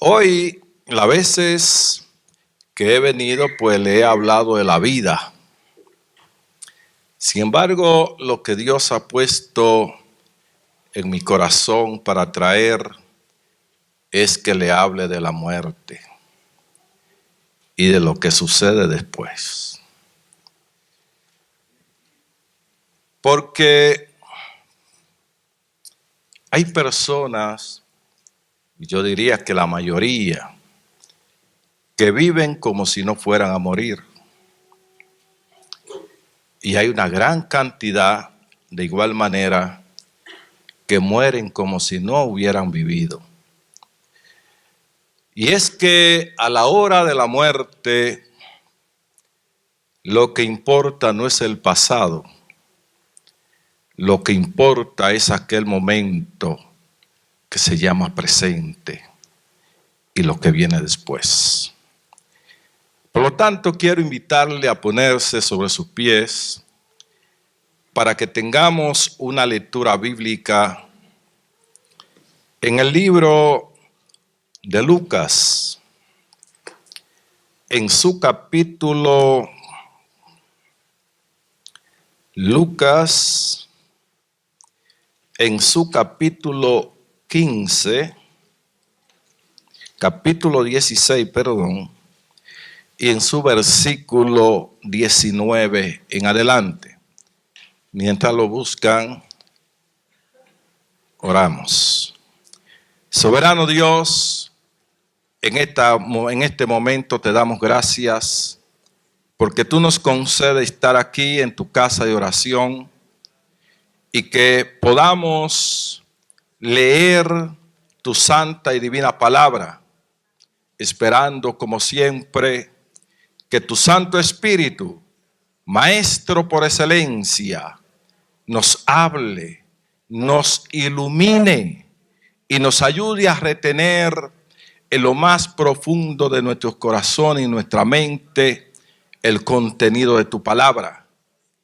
Hoy, las veces que he venido, pues le he hablado de la vida. Sin embargo, lo que Dios ha puesto en mi corazón para traer es que le hable de la muerte y de lo que sucede después. Porque hay personas, yo diría que la mayoría, que viven como si no fueran a morir. Y hay una gran cantidad, de igual manera, que mueren como si no hubieran vivido. Y es que a la hora de la muerte, lo que importa no es el pasado, lo que importa es aquel momento que se llama presente y lo que viene después. Por lo tanto, quiero invitarle a ponerse sobre sus pies para que tengamos una lectura bíblica en el libro de Lucas, en su capítulo, en su capítulo 15, capítulo 16, y en su versículo 19 en adelante. Mientras lo buscan, oramos. Soberano Dios, en este momento te damos gracias porque tú nos concedes estar aquí en tu casa de oración y que podamos leer tu santa y divina palabra, esperando como siempre que tu Santo Espíritu, Maestro por excelencia, nos hable, nos ilumine y nos ayude a retener en lo más profundo de nuestros corazones y nuestra mente el contenido de tu palabra,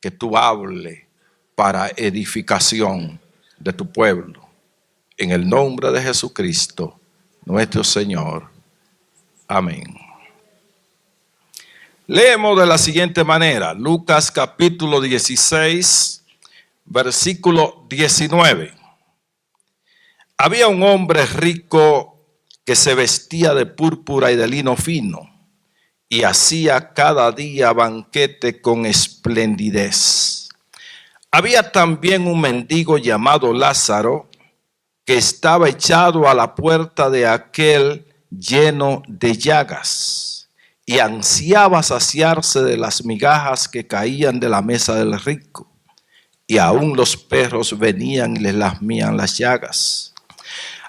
que tú hable para edificación de tu pueblo. En el nombre de Jesucristo, nuestro Señor. Amén. Leemos de la siguiente manera, Lucas capítulo 16, versículo 19. Había un hombre rico que se vestía de púrpura y de lino fino y hacía cada día banquete con esplendidez. Había también un mendigo llamado Lázaro que estaba echado a la puerta de aquel lleno de llagas y ansiaba saciarse de las migajas que caían de la mesa del rico, y aún los perros venían y le lamían las llagas.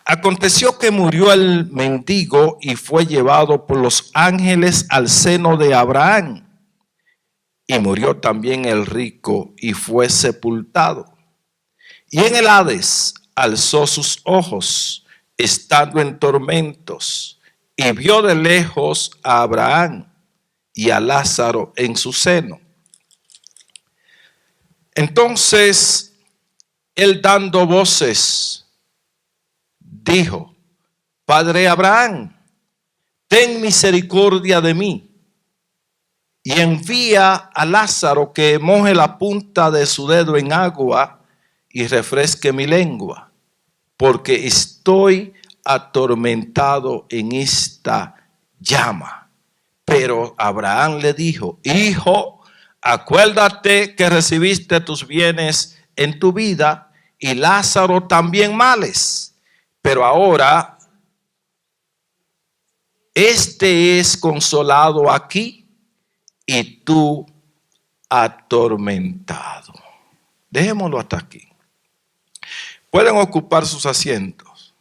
Aconteció que murió el mendigo y fue llevado por los ángeles al seno de Abraham. Y murió también el rico y fue sepultado. Y en el Hades alzó sus ojos, estando en tormentos, y vio de lejos a Abraham y a Lázaro en su seno. Entonces, él dando voces, dijo: Padre Abraham, ten misericordia de mí, y envía a Lázaro que moje la punta de su dedo en agua y refresque mi lengua, porque estoy atormentado en esta llama. Pero Abraham le dijo: Hijo, acuérdate que recibiste tus bienes en tu vida y Lázaro también males. Pero ahora este es consolado aquí y tú atormentado. Dejémoslo hasta aquí. Pueden ocupar sus asientos.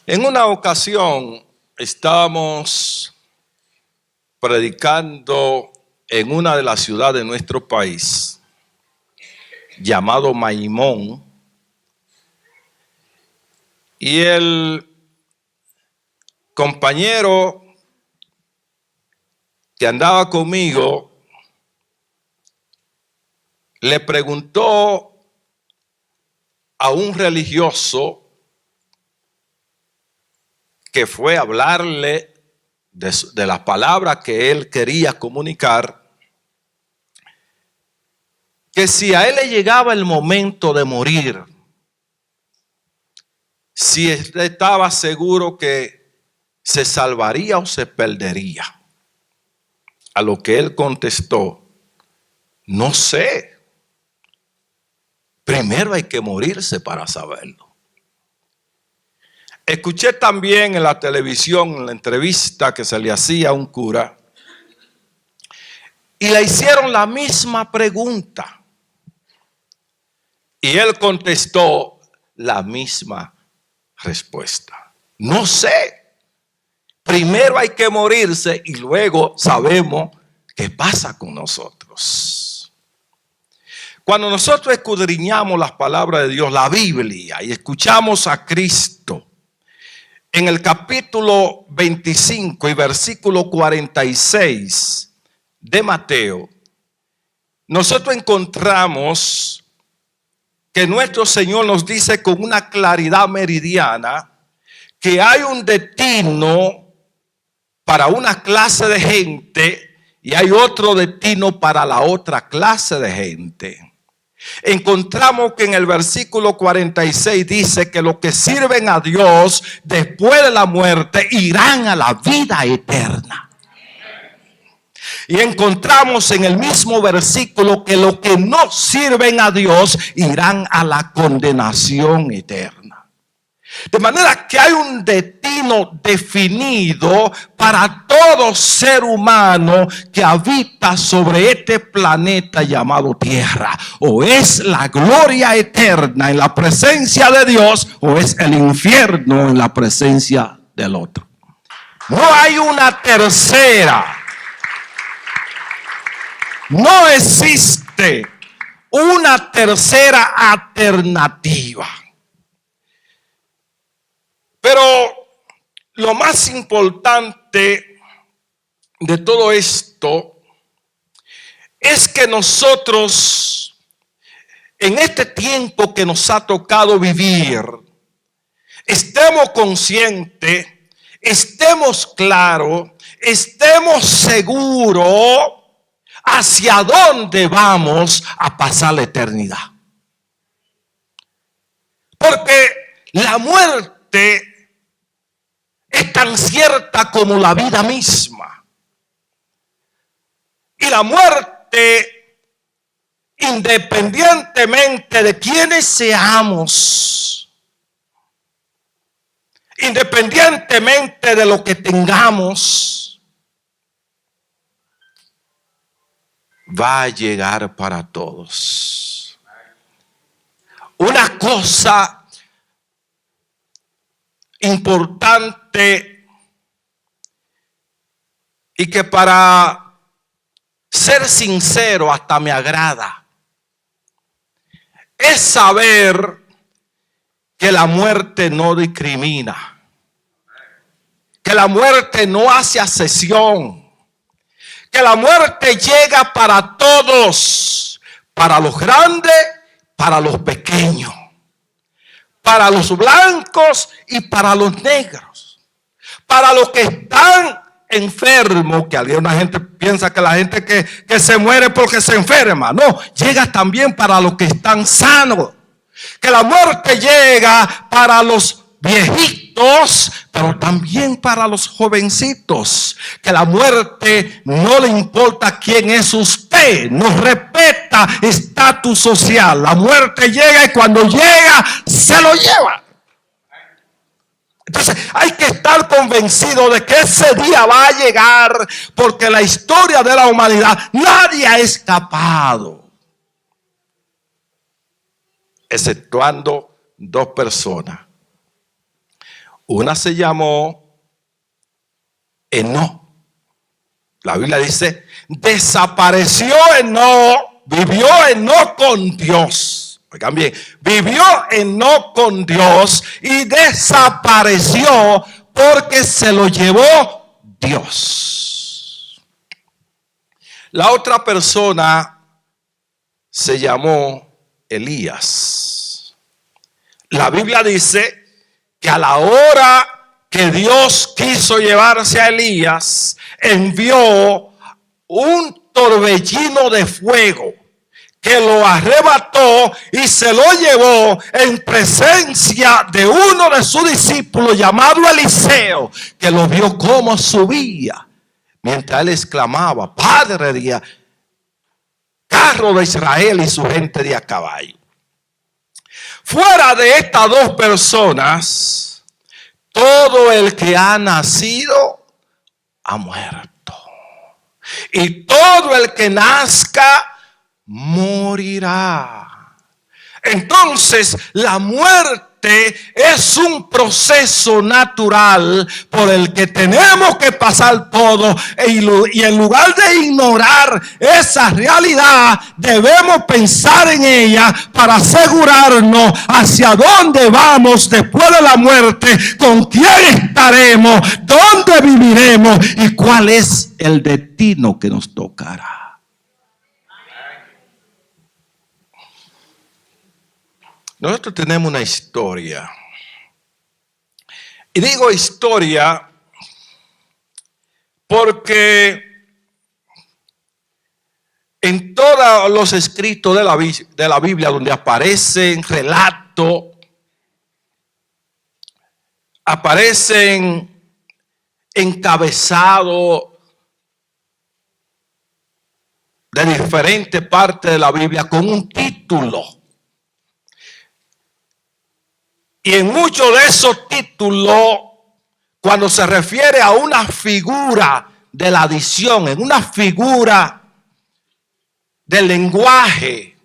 En una ocasión estábamos predicando en una de las ciudades de nuestro país, llamado Maimón, y el compañero que andaba conmigo le preguntó a un religioso que fue a hablarle de las palabras que él quería comunicar, que si a él le llegaba el momento de morir, si él estaba seguro que se salvaría o se perdería. A lo que él contestó: no sé. Primero hay que morirse para saberlo. Escuché también en la televisión, en la entrevista que se le hacía a un cura, y le hicieron la misma pregunta. Y él contestó la misma respuesta: no sé. Primero hay que morirse y luego sabemos qué pasa con nosotros. Cuando nosotros escudriñamos las palabras de Dios, la Biblia, y escuchamos a Cristo, en el capítulo 25 y versículo 46 de Mateo, nosotros encontramos que nuestro Señor nos dice con una claridad meridiana que hay un destino para una clase de gente y hay otro destino para la otra clase de gente. Encontramos que en el versículo 46 dice que los que sirven a Dios después de la muerte irán a la vida eterna. Y encontramos en el mismo versículo que los que no sirven a Dios irán a la condenación eterna. De manera que hay un destino definido para todo ser humano que habita sobre este planeta llamado Tierra. O es la gloria eterna en la presencia de Dios, o es el infierno en la presencia del otro. No hay una tercera. No existe una tercera alternativa. Pero lo más importante de todo esto es que nosotros, en este tiempo que nos ha tocado vivir, estemos conscientes, estemos claros, estemos seguros hacia dónde vamos a pasar la eternidad. Porque la muerte es tan cierta como la vida misma. Y la muerte, independientemente de quiénes seamos, independientemente de lo que tengamos, va a llegar para todos. Una cosa importante y que, para ser sincero, hasta me agrada, es saber que la muerte no discrimina, que la muerte no hace acepción, que la muerte llega para todos, para los grandes, para los pequeños, para los blancos y para los negros, para los que están enfermos, que alguna gente piensa que la gente que se muere porque se enferma, no, llega también para los que están sanos, que la muerte llega para los viejitos, pero también para los jovencitos, que la muerte no le importa quién es usted, no respeta estatus social. La muerte llega y cuando llega se lo lleva. Entonces hay que estar convencido de que ese día va a llegar, porque la historia de la humanidad nadie ha escapado, exceptuando dos personas. Una se llamó Enoc. La Biblia dice: desapareció Enoc, vivió Enoc con Dios. Oigan bien, vivió Enoc con Dios y desapareció porque se lo llevó Dios. La otra persona se llamó Elías. la Biblia dice que a la hora que Dios quiso llevarse a Elías, envió un torbellino de fuego que lo arrebató y se lo llevó en presencia de uno de sus discípulos llamado Eliseo, que lo vio cómo subía mientras él exclamaba: Padre de carro de Israel y su gente de a caballo. Fuera de estas dos personas, todo el que ha nacido ha muerto, y todo el que nazca morirá. Entonces, la muerte es un proceso natural por el que tenemos que pasar todo, y en lugar de ignorar esa realidad, debemos pensar en ella para asegurarnos hacia dónde vamos después de la muerte, con quién estaremos, dónde viviremos y cuál es el destino que nos tocará. Nosotros tenemos una historia. Y digo historia porque en todos los escritos de la Biblia donde aparecen relatos, aparecen encabezados de diferentes partes de la Biblia con un título. Y en muchos de esos títulos, cuando se refiere a una figura de la adición, en una figura del lenguaje,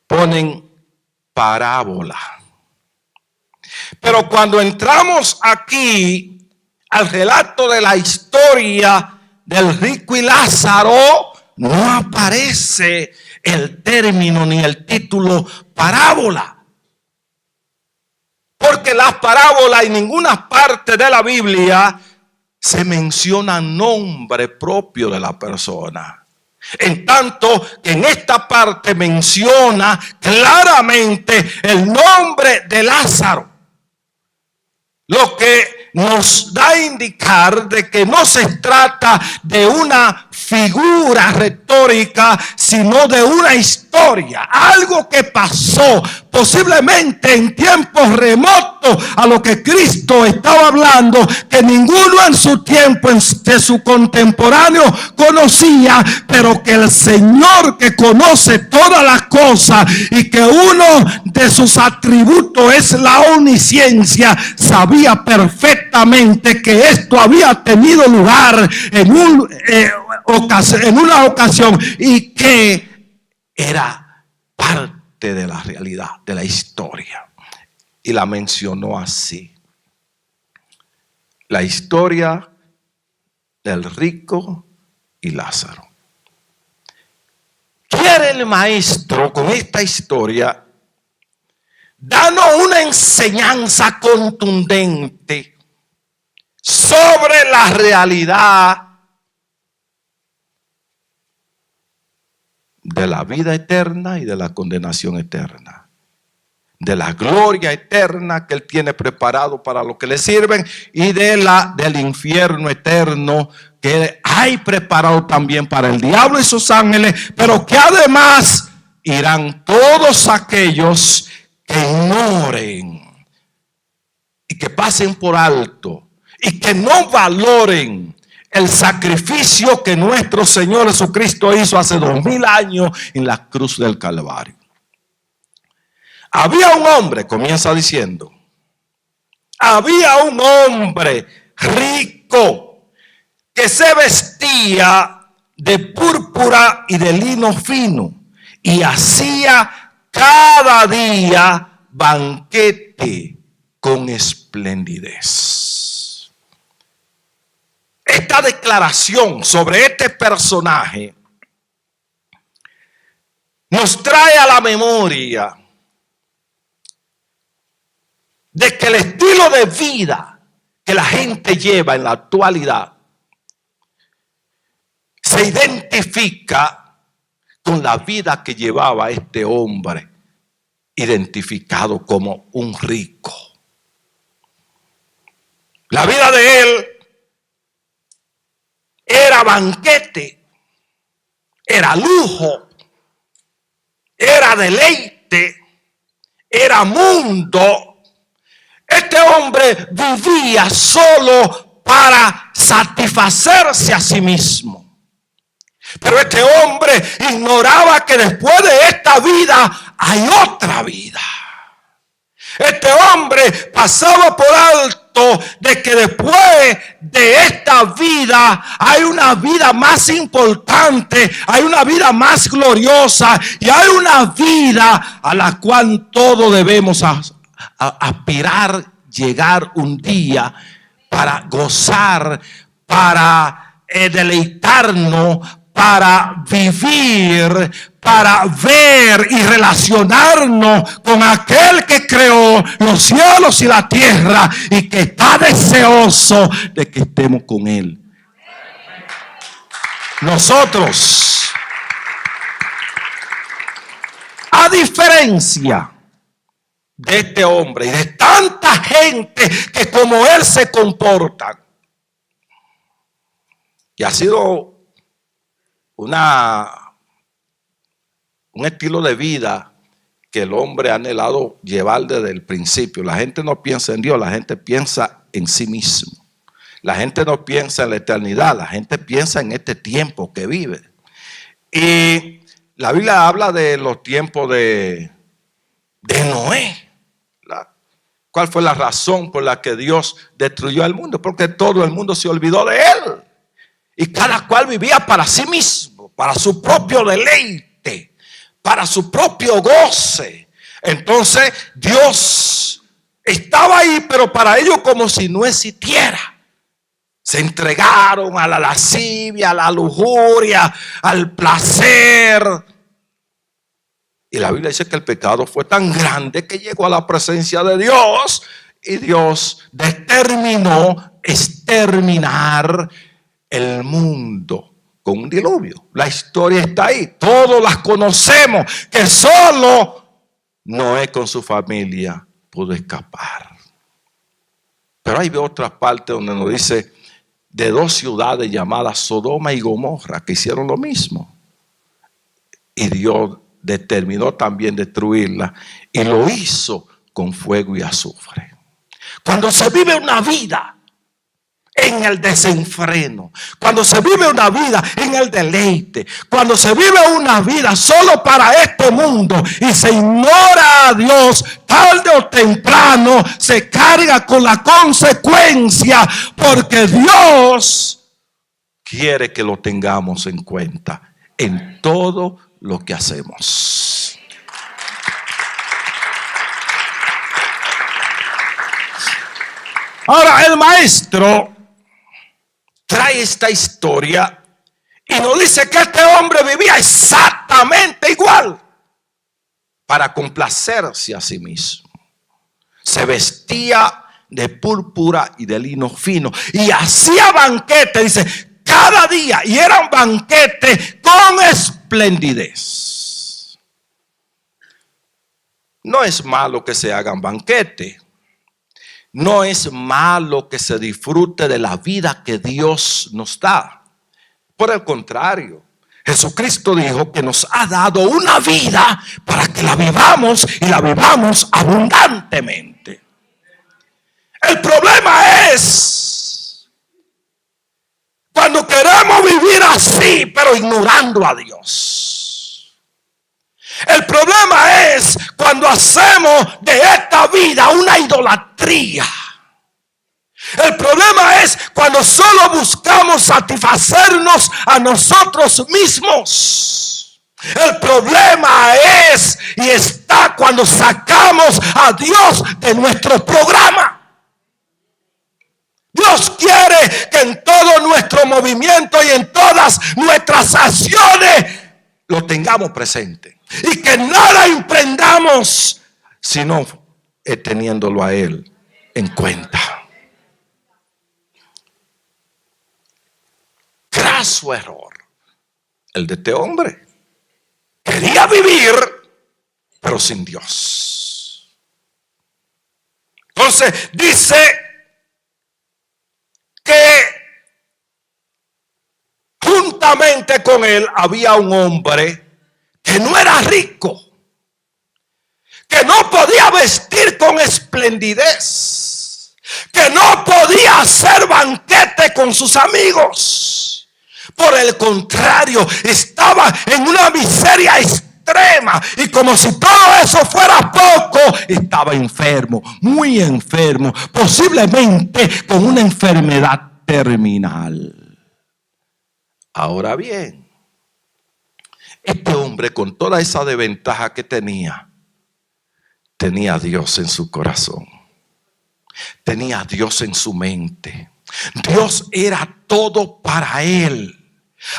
ponen parábola. Pero cuando entramos aquí al relato de la historia del rico y Lázaro, no aparece el término ni el título parábola. Porque las parábolas en ninguna parte de la Biblia se menciona nombre propio de la persona. En tanto que en esta parte menciona claramente el nombre de Lázaro. Lo que nos da a indicar de que no se trata de una figura retórica, sino de una historia, algo que pasó posiblemente en tiempos remotos a lo que Cristo estaba hablando, que ninguno en su tiempo de su contemporáneo conocía, pero que el Señor, que conoce todas las cosas y que uno de sus atributos es la omnisciencia, sabía perfectamente que esto había tenido lugar en una ocasión y que era parte de la realidad, de la historia. Y la mencionó así: la historia del rico y Lázaro. Quiere el maestro con esta historia darnos una enseñanza contundente sobre la realidad de la vida eterna y de la condenación eterna, de la gloria eterna que Él tiene preparado para los que le sirven y del infierno eterno que hay preparado también para el diablo y sus ángeles, pero que además irán todos aquellos que ignoren y que pasen por alto y que no valoren el sacrificio que nuestro Señor Jesucristo hizo hace 2000 años en la cruz del Calvario. Había un hombre, comienza diciendo, había un hombre rico que se vestía de púrpura y de lino fino y hacía cada día banquete con esplendidez. Esta declaración sobre este personaje nos trae a la memoria de que el estilo de vida que la gente lleva en la actualidad se identifica con la vida que llevaba este hombre identificado como un rico. La vida de él era banquete, era lujo, era deleite, era mundo. Este hombre vivía solo para satisfacerse a sí mismo. Pero este hombre ignoraba que después de esta vida hay otra vida. Este hombre pasaba por alto de que después de esta vida hay una vida más importante, hay una vida más gloriosa y hay una vida a la cual todos debemos aspirar, llegar un día para gozar, para deleitarnos, para vivir, para ver y relacionarnos con aquel que creó los cielos y la tierra y que está deseoso de que estemos con él. Nosotros, a diferencia de este hombre y de tanta gente que como él se comporta, y ha sido un estilo de vida que el hombre ha anhelado llevar desde el principio. La gente no piensa en Dios, la gente piensa en sí mismo. La gente no piensa en la eternidad, la gente piensa en este tiempo que vive. Y la Biblia habla de los tiempos de Noé. ¿Cuál fue la razón por la que Dios destruyó al mundo? Porque todo el mundo se olvidó de él. Y cada cual vivía para sí mismo, para su propio deleite, para su propio goce. Entonces Dios estaba ahí, pero para ellos como si no existiera. Se entregaron a la lascivia, a la lujuria, al placer. Y la Biblia dice que el pecado fue tan grande que llegó a la presencia de Dios. Y Dios determinó exterminar el mundo con un diluvio. La historia está ahí, todos las conocemos, que solo Noé con su familia pudo escapar. Pero hay otras partes donde nos dice de dos ciudades llamadas Sodoma y Gomorra que hicieron lo mismo. Y Dios determinó también destruirla y lo hizo con fuego y azufre. Cuando se vive una vida en el desenfreno, cuando se vive una vida en el deleite, cuando se vive una vida solo para este mundo y se ignora a Dios, tarde o temprano se carga con la consecuencia, porque Dios quiere que lo tengamos en cuenta en todo lo que hacemos. Ahora el maestro trae esta historia y nos dice que este hombre vivía exactamente igual para complacerse a sí mismo. Se vestía de púrpura y de lino fino y hacía banquete, dice, cada día, y era un banquete con esplendidez. No es malo que se hagan banquete. No es malo que se disfrute de la vida que Dios nos da. Por el contrario, Jesucristo dijo que nos ha dado una vida para que la vivamos y la vivamos abundantemente. El problema es cuando queremos vivir así, pero ignorando a Dios. El problema es cuando hacemos de esta vida una idolatría. El problema es cuando solo buscamos satisfacernos a nosotros mismos. El problema es y está cuando sacamos a Dios de nuestro programa. Dios quiere que en todo nuestro movimiento y en todas nuestras acciones lo tengamos presente. Y que nada emprendamos sino teniéndolo a Él en cuenta. Graso error el de este hombre. Quería vivir pero sin Dios. Entonces dice que juntamente con él había un hombre que no era rico, que no podía vestir con esplendidez, que no podía hacer banquete con sus amigos. Por el contrario, estaba en una miseria extrema, y como si todo eso fuera poco, estaba enfermo, muy enfermo, posiblemente con una enfermedad terminal. Ahora bien, este hombre, con toda esa desventaja que tenía a Dios en su corazón, tenía a Dios en su mente. Dios era todo para él.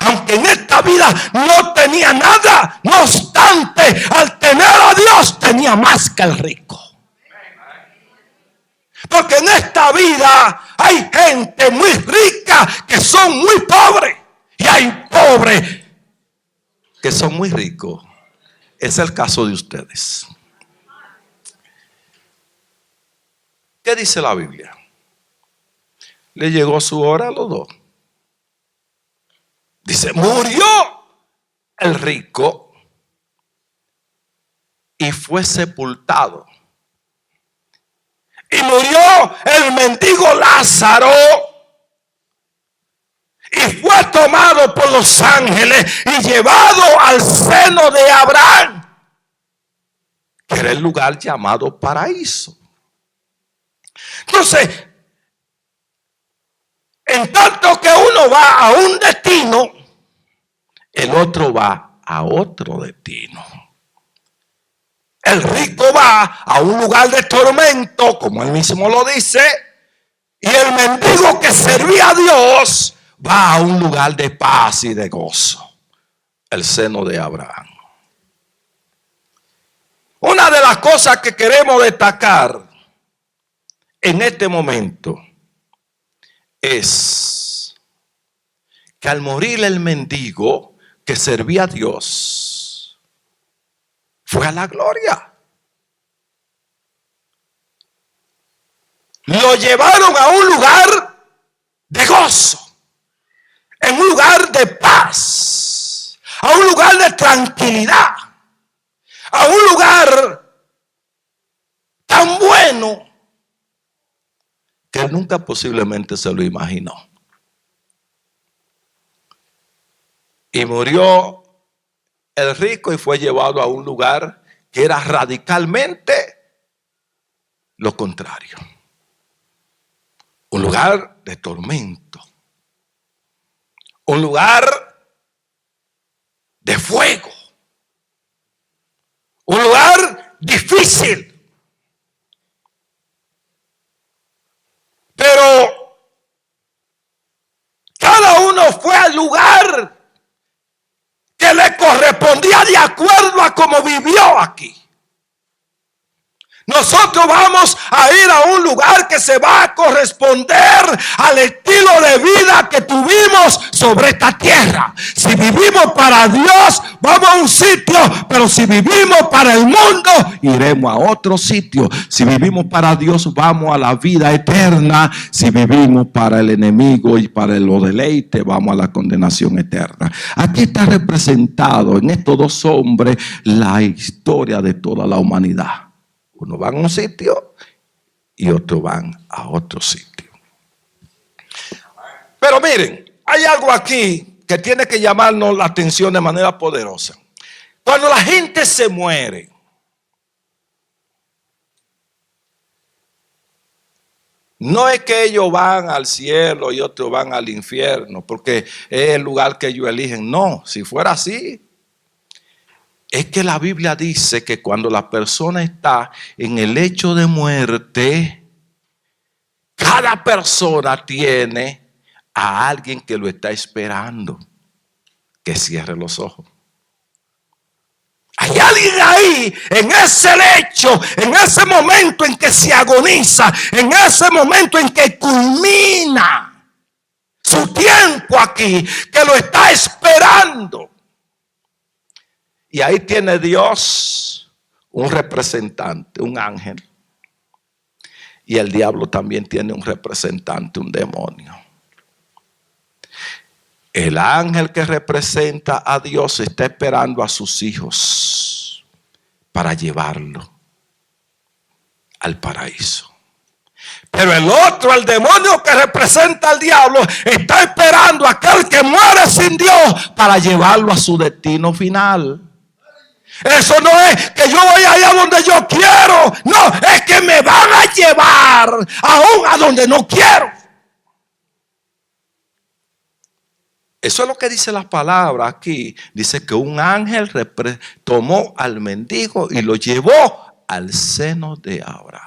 Aunque en esta vida no tenía nada, no obstante, al tener a Dios tenía más que el rico. Porque en esta vida hay gente muy rica que son muy pobres, y hay pobres que son muy ricos. Es el caso de ustedes. ¿Qué dice la Biblia? Le llegó su hora a los dos. Dice, murió el rico y fue sepultado. Y murió el mendigo Lázaro y fue tomado por los ángeles y llevado al seno de Abraham, que era el lugar llamado paraíso. Entonces, en tanto que uno va a un destino, el otro va a otro destino. El rico va a un lugar de tormento, como él mismo lo dice, y el mendigo que servía a Dios va a un lugar de paz y de gozo, el seno de Abraham. Una de las cosas que queremos destacar en este momento es que al morir el mendigo que servía a Dios, fue a la gloria. Lo llevaron a un lugar de gozo, en un lugar de paz, a un lugar de tranquilidad, a un lugar tan bueno que él nunca posiblemente se lo imaginó. Y murió el rico y fue llevado a un lugar que era radicalmente lo contrario. Un lugar de tormento. Un lugar de fuego. Un lugar difícil. Pero cada uno fue al lugar que le correspondía de acuerdo a cómo vivió aquí. Nosotros vamos a ir a un lugar que se va a corresponder al estilo de vida que tuvimos sobre esta tierra. Si vivimos para Dios, vamos a un sitio, pero si vivimos para el mundo, iremos a otro sitio. Si vivimos para Dios, vamos a la vida eterna. Si vivimos para el enemigo y para los deleites, vamos a la condenación eterna. Aquí está representado en estos dos hombres la historia de toda la humanidad. Uno va a un sitio y otro van a otro sitio. Pero miren, hay algo aquí que tiene que llamarnos la atención de manera poderosa. Cuando la gente se muere, no es que ellos van al cielo y otros van al infierno, porque es el lugar que ellos eligen. No, si fuera así, es que la Biblia dice que cuando la persona está en el lecho de muerte, cada persona tiene a alguien que lo está esperando que cierre los ojos. Hay alguien ahí, en ese lecho, en ese momento en que se agoniza, en ese momento en que culmina su tiempo aquí, que lo está esperando. Y ahí tiene Dios un representante, un ángel. Y el diablo también tiene un representante, un demonio. El ángel que representa a Dios está esperando a sus hijos para llevarlo al paraíso. Pero el otro, el demonio que representa al diablo, está esperando a aquel que muere sin Dios para llevarlo a su destino final. Eso no es que yo voy allá donde yo quiero. No, es que me van a llevar aún a donde no quiero. Eso es lo que dice la palabra aquí. Dice que un ángel tomó al mendigo y lo llevó al seno de Abraham.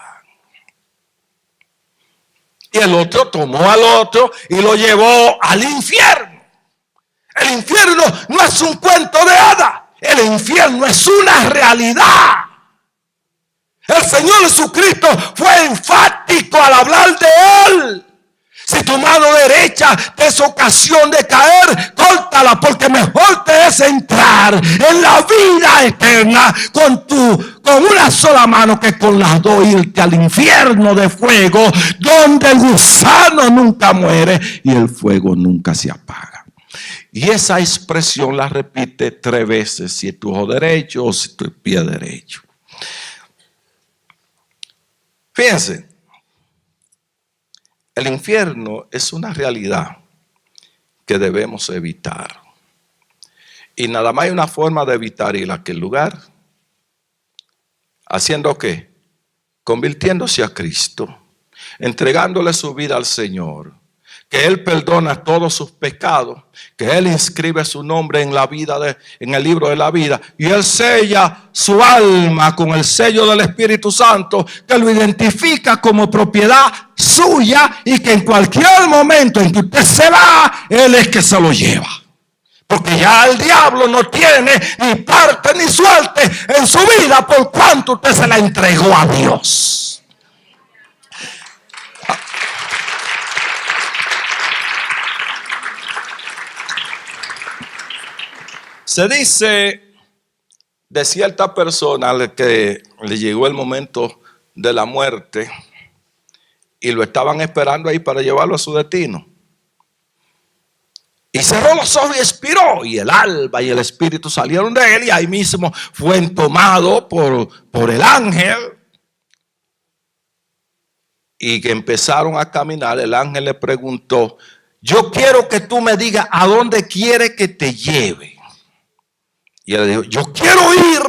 Y el otro tomó al otro y lo llevó al infierno. El infierno no es un cuento de hadas. El infierno es una realidad. El Señor Jesucristo fue enfático al hablar de él. Si tu mano derecha te es ocasión de caer, córtala, porque mejor te es entrar en la vida eterna con una sola mano que con las dos irte al infierno de fuego, donde el gusano nunca muere y el fuego nunca se apaga. Y esa expresión la repite 3 veces, si es tu ojo derecho o si tu pie derecho. Fíjense, el infierno es una realidad que debemos evitar. Y nada más hay una forma de evitar ir a aquel lugar. ¿Haciendo qué? Convirtiéndose a Cristo, entregándole su vida al Señor, que Él perdona todos sus pecados, que Él inscribe su nombre en en el libro de la vida, y Él sella su alma con el sello del Espíritu Santo, que lo identifica como propiedad suya, y que en cualquier momento en que usted se va, Él es que se lo lleva. Porque ya el diablo no tiene ni parte ni suerte en su vida, por cuanto usted se la entregó a Dios. Se dice de cierta persona a que le llegó el momento de la muerte y lo estaban esperando ahí para llevarlo a su destino. Y cerró los ojos y expiró, y el alma y el espíritu salieron de él, y ahí mismo fue tomado por el ángel. Y que empezaron a caminar. El ángel le preguntó: yo quiero que tú me digas a dónde quiere que te lleve. Y él dijo: yo quiero ir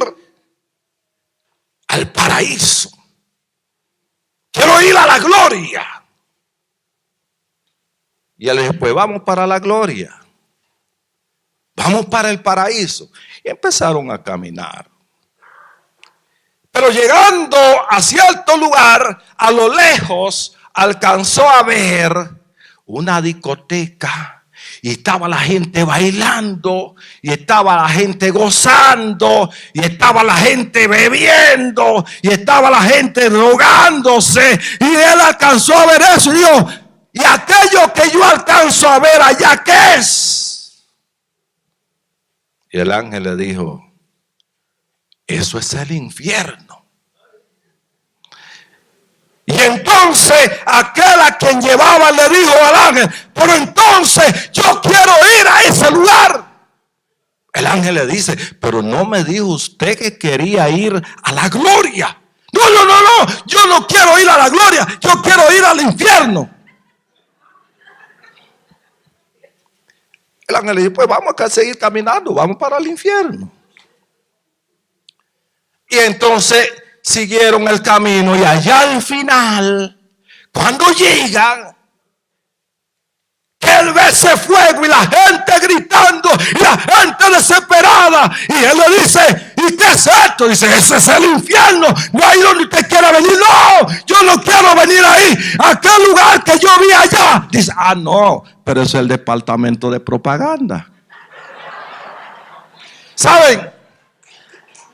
al paraíso. Quiero ir a la gloria. Y él dijo: pues vamos para la gloria. Vamos para el paraíso. Y empezaron a caminar. Pero llegando a cierto lugar, a lo lejos, alcanzó a ver una discoteca. Y estaba la gente bailando, y estaba la gente gozando, y estaba la gente bebiendo, y estaba la gente drogándose. Y él alcanzó a ver eso y dijo: ¿y aquello que yo alcanzo a ver allá qué es? Y el ángel le dijo: eso es el infierno. Y entonces aquel a quien llevaba le dijo al ángel: pero entonces yo quiero ir a ese lugar. El ángel le dice: pero no me dijo usted que quería ir a la gloria. No, yo no quiero ir a la gloria, yo quiero ir al infierno. El ángel le dice: pues vamos a seguir caminando, vamos para el infierno. Y entonces siguieron el camino, y allá al final, cuando llegan, él ve ese fuego y la gente gritando y la gente desesperada, y él le dice: ¿y qué es esto? Dice: ese es el infierno, no hay donde usted quiera venir. No, yo no quiero venir ahí, a aquel lugar que yo vi allá. Dice: ah, no, pero es el departamento de propaganda. ¿Saben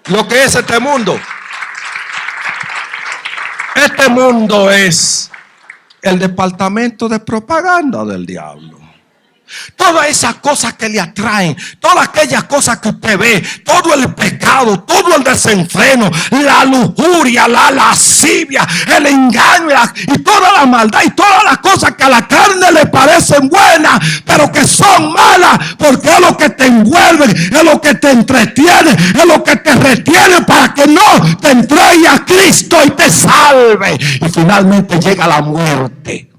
lo que es este mundo? Este mundo es el departamento de propaganda del diablo. Todas esas cosas que le atraen, todas aquellas cosas que usted ve, todo el pecado, todo el desenfreno, la lujuria, la lascivia, el engaño y toda la maldad y todas las cosas que a la carne le parecen buenas, pero que son malas, porque es lo que te envuelve, es lo que te entretiene, es lo que te retiene para que no te entregue a Cristo y te salve. Y finalmente llega la muerte.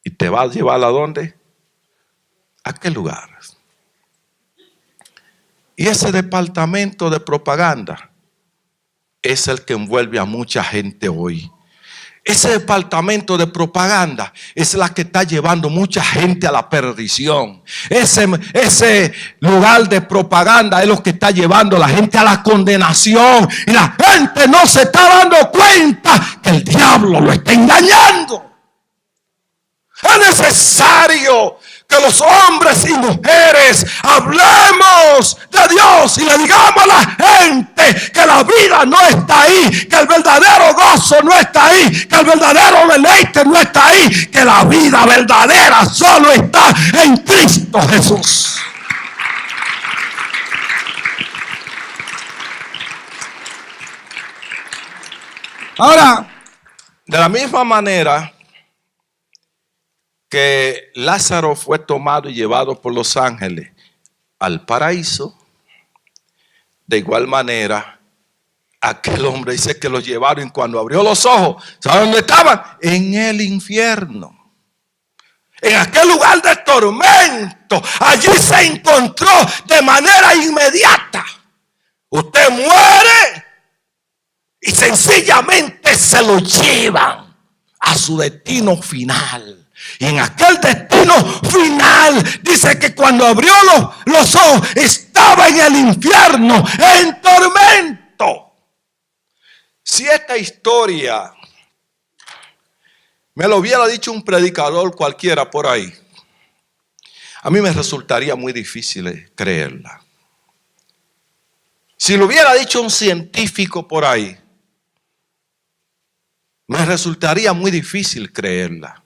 ¿Y te va a llevar a dónde? ¿A qué lugar? Y ese departamento de propaganda es el que envuelve a mucha gente hoy. Ese departamento de propaganda es la que está llevando mucha gente a la perdición. Ese lugar de propaganda es lo que está llevando a la gente a la condenación. Y la gente no se está dando cuenta que el diablo lo está engañando. Es necesario que los hombres y mujeres hablemos de Dios y le digamos a la gente que la vida no está ahí, que el verdadero gozo no está ahí, que el verdadero deleite no está ahí, que la vida verdadera solo está en Cristo Jesús. Ahora, de la misma manera que Lázaro fue tomado y llevado por los ángeles al paraíso, de igual manera aquel hombre dice que lo llevaron y cuando abrió los ojos, ¿saben dónde estaban? En el infierno, en aquel lugar de tormento. Allí se encontró de manera inmediata. Usted muere y sencillamente se lo llevan a su destino final. Y en aquel destino final dice que cuando abrió los ojos estaba en el infierno, en tormento. Si esta historia me lo hubiera dicho un predicador cualquiera por ahí, a mí me resultaría muy difícil creerla. Si lo hubiera dicho un científico por ahí, me resultaría muy difícil creerla.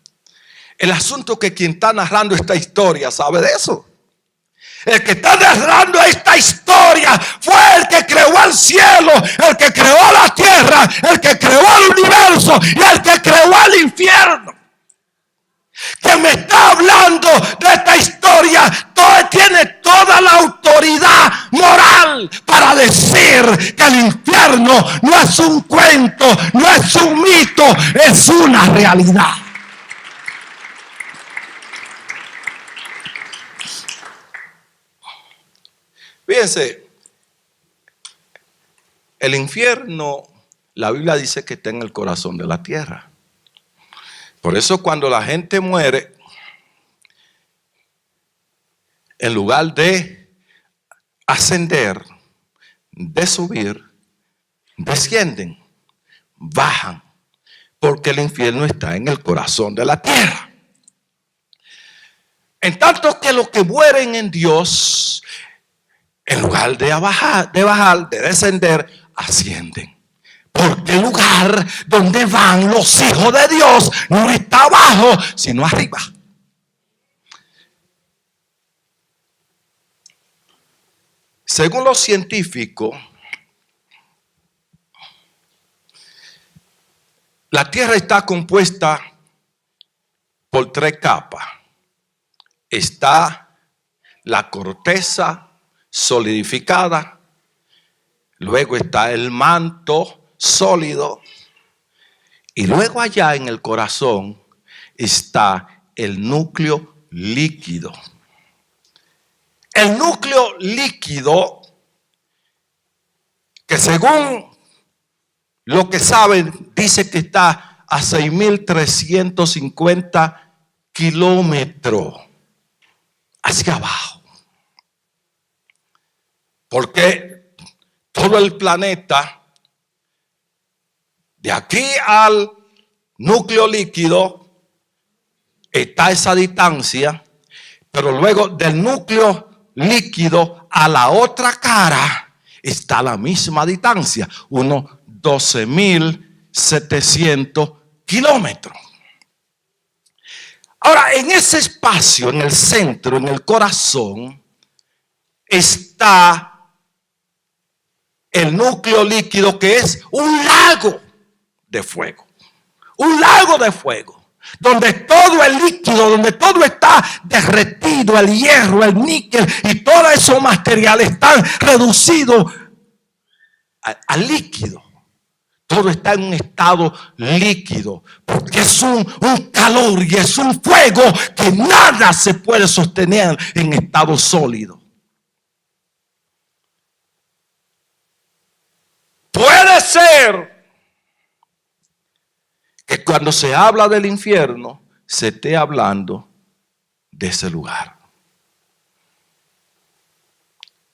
El asunto es que quien está narrando esta historia sabe de eso. El que está narrando esta historia fue el que creó el cielo, el que creó la tierra, el que creó el universo y el que creó el infierno. Que me está hablando de esta historia, tiene toda la autoridad moral para decir que el infierno no es un cuento, no es un mito, es una realidad. Fíjense, el infierno, la Biblia dice que está en el corazón de la tierra. Por eso cuando la gente muere, en lugar de ascender, de subir, descienden, bajan, porque el infierno está en el corazón de la tierra. En tanto que los que mueren en Dios, en lugar de bajar, de descender, ascienden. Porque el lugar donde van los hijos de Dios no está abajo, sino arriba. Según los científicos, la Tierra está compuesta por 3 capas. Está la corteza solidificada, luego está el manto sólido y luego allá en el corazón está el núcleo líquido. El núcleo líquido, que según lo que saben, dice que está a 6.350 kilómetros hacia abajo. Porque todo el planeta, de aquí al núcleo líquido, está esa distancia, pero luego del núcleo líquido a la otra cara está la misma distancia, unos 12.700 kilómetros. Ahora, en ese espacio, en el centro, en el corazón, está el núcleo líquido, que es un lago de fuego. Un lago de fuego, donde todo el líquido, donde todo está derretido, el hierro, el níquel y todos esos materiales están reducidos al líquido. Todo está en un estado líquido, porque es un calor y es un fuego que nada se puede sostener en estado sólido. Puede ser que cuando se habla del infierno, se esté hablando de ese lugar.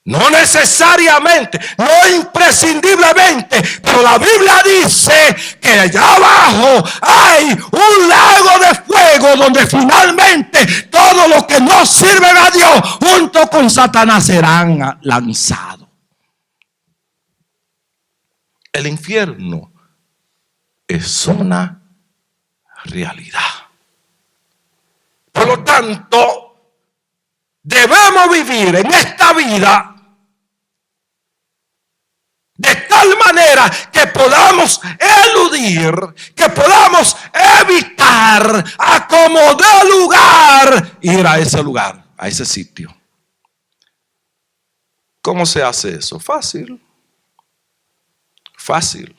No necesariamente, no imprescindiblemente, pero la Biblia dice que allá abajo hay un lago de fuego donde finalmente todos los que no sirven a Dios junto con Satanás serán lanzados. El infierno es una realidad. Por lo tanto, debemos vivir en esta vida de tal manera que podamos eludir, que podamos evitar a como dé lugar ir a ese lugar, a ese sitio. ¿Cómo se hace eso? Fácil. Fácil.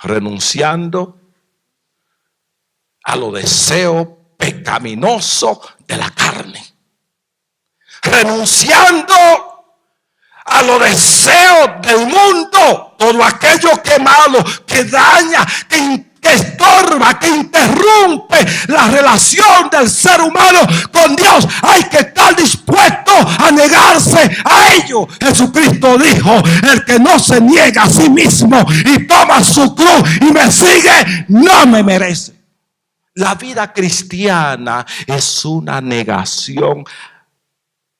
Renunciando a los deseos pecaminosos de la carne. Renunciando a los deseos del mundo, todo aquello que es malo, que daña, que estorba, que interrumpe la relación del ser humano con Dios. Hay que estar dispuesto a negarse a ello. Jesucristo dijo: el que no se niega a sí mismo y toma su cruz y me sigue, no me merece. La vida cristiana es una negación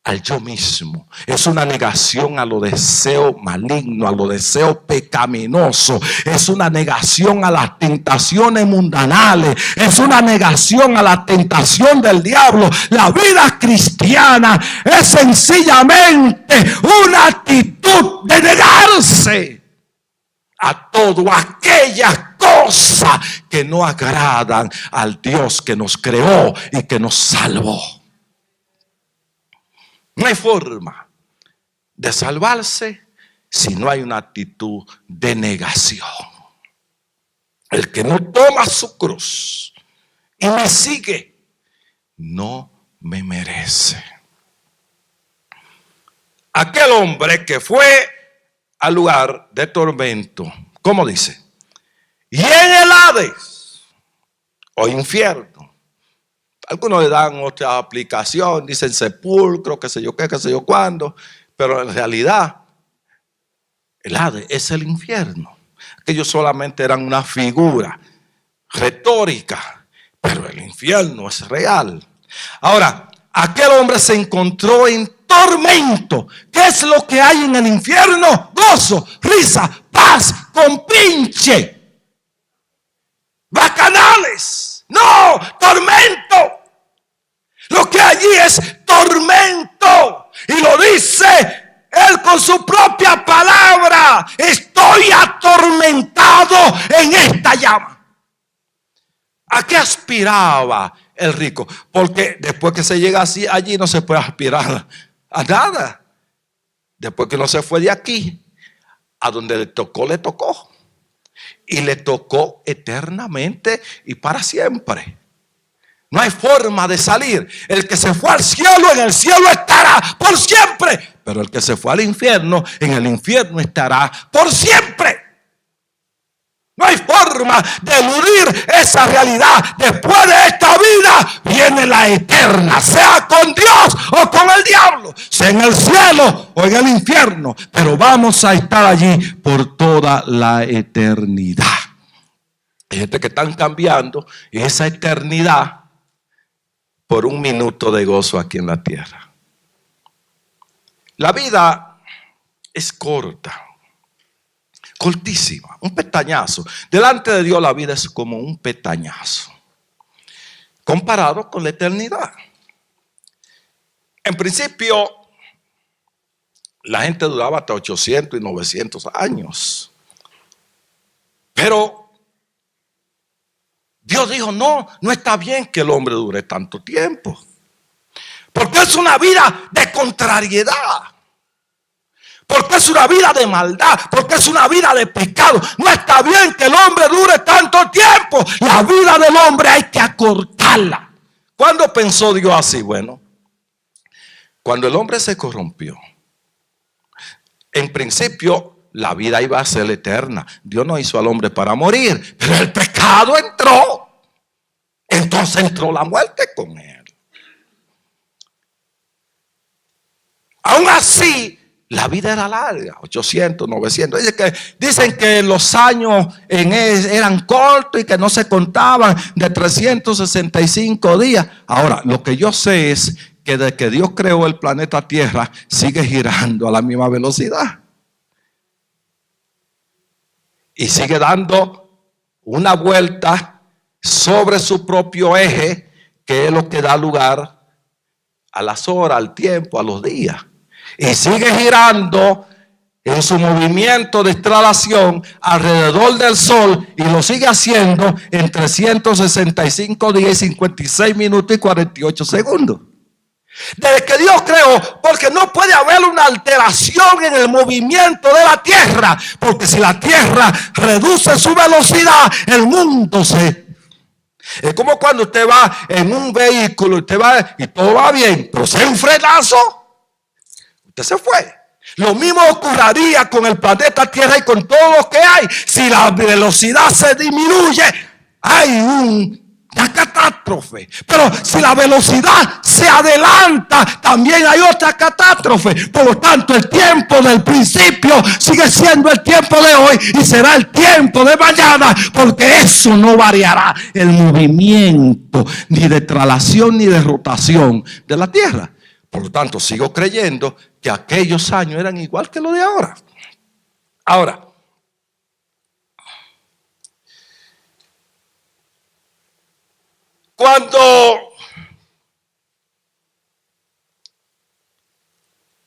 al yo mismo, es una negación a los deseos malignos, a los deseos pecaminosos, es una negación a las tentaciones mundanales, es una negación a la tentación del diablo. La vida cristiana es sencillamente una actitud de negarse a todo aquellas cosas que no agradan al Dios que nos creó y que nos salvó. No hay forma de salvarse si no hay una actitud de negación. El que no toma su cruz y me sigue, no me merece. Aquel hombre que fue al lugar de tormento, ¿cómo dice? Y en el Hades o infierno. Algunos le dan otra aplicación, dicen sepulcro, qué sé yo qué, qué sé yo cuándo, pero en realidad el Hades es el infierno. Aquellos solamente eran una figura retórica, pero el infierno es real. Ahora, aquel hombre se encontró en tormento. ¿Qué es lo que hay en el infierno? Gozo, risa, paz, compinche, bacanales. No, tormento. Lo que allí es tormento. Y lo dice él con su propia palabra: estoy atormentado en esta llama. ¿A qué aspiraba el rico? Porque después que se llega así, allí no se puede aspirar a nada. Después que no se fue de aquí, a donde le tocó. Y le tocó eternamente y para siempre. No hay forma de salir. El que se fue al cielo, en el cielo estará por siempre. Pero el que se fue al infierno, en el infierno estará por siempre. No hay forma de eludir esa realidad. Después de esta vida viene la eterna, sea con Dios o con el diablo, sea en el cielo o en el infierno. Pero vamos a estar allí por toda la eternidad. Hay gente que están cambiando esa eternidad por un minuto de gozo aquí en la tierra. La vida es corta, cortísima, un pestañazo. Delante de Dios la vida es como un pestañazo. comparado con la eternidad. En principio, la gente duraba hasta 800 y 900 años. Pero Dios dijo, no está bien que el hombre dure tanto tiempo. Porque es una vida de contrariedad. Porque es una vida de maldad. Porque es una vida de pecado. No está bien que el hombre dure tanto tiempo. La vida del hombre hay que acortarla. ¿Cuándo pensó Dios así? Bueno, cuando el hombre se corrompió. En principio, la vida iba a ser eterna. Dios no hizo al hombre para morir. Pero el pecado entró. Entonces entró la muerte con él. Aún así, la vida era larga, 800, 900. Dicen que los años eran cortos y que no se contaban, de 365 días. Ahora, lo que yo sé es que desde que Dios creó el planeta Tierra, sigue girando a la misma velocidad. Y sigue dando una vuelta sobre su propio eje, que es lo que da lugar a las horas, al tiempo, a los días. Y sigue girando en su movimiento de traslación alrededor del sol, y lo sigue haciendo en 365 días, 56 minutos y 48 segundos. Desde que Dios creó, porque no puede haber una alteración en el movimiento de la tierra, porque si la tierra reduce su velocidad, el mundo se... Es como cuando usted va en un vehículo, usted va y todo va bien, pero se da un frenazo, usted se fue. Lo mismo ocurriría con el planeta Tierra y con todo lo que hay. Si la velocidad se disminuye, hay una catástrofe. Pero si la velocidad se adelanta, también hay otra catástrofe. Por lo tanto, el tiempo del principio sigue siendo el tiempo de hoy y será el tiempo de mañana, porque eso no variará el movimiento ni de traslación ni de rotación de la Tierra. Por lo tanto, sigo creyendo que aquellos años eran igual que los de ahora. Ahora, cuando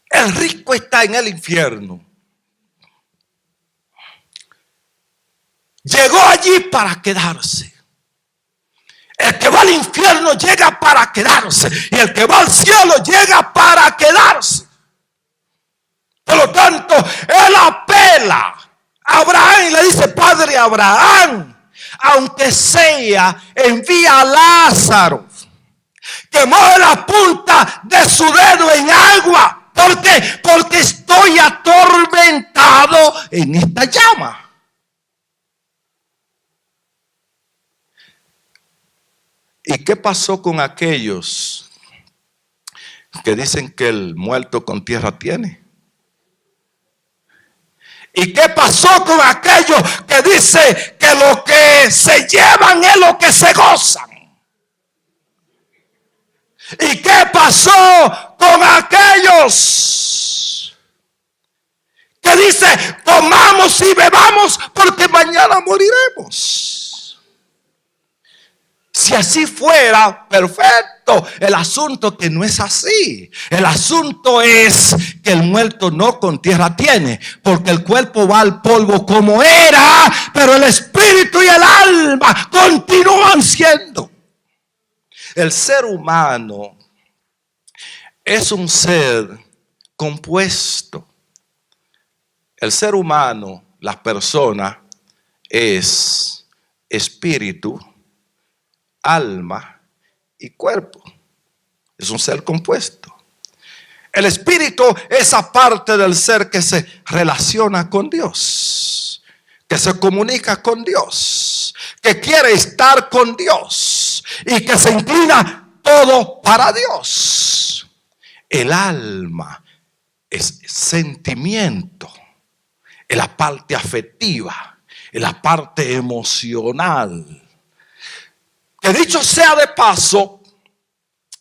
el rico está en el infierno, llegó allí para quedarse. El que va al infierno llega para quedarse, y el que va al cielo llega para quedarse. Por lo tanto, él apela a Abraham y le dice: Padre Abraham, aunque sea, envía a Lázaro que moje la punta de su dedo en agua. ¿Por qué? Porque estoy atormentado en esta llama. ¿Y qué pasó con aquellos que dicen que el muerto con tierra tiene? ¿Y qué pasó con aquellos que dicen que lo que se llevan es lo que se gozan? ¿Y qué pasó con aquellos que dicen comamos y bebamos porque mañana moriremos? Si así fuera, perfecto. El asunto es que no es así. El asunto es que el muerto no con tierra tiene, porque el cuerpo va al polvo como era, pero el espíritu y el alma continúan siendo. El ser humano es un ser compuesto. El ser humano, la persona, es espíritu, alma y cuerpo. Es un ser compuesto. El espíritu es esa parte del ser que se relaciona con Dios, que se comunica con Dios, que quiere estar con Dios y que se inclina todo para Dios. El alma es sentimiento, es la parte afectiva, es la parte emocional. Que dicho sea de paso,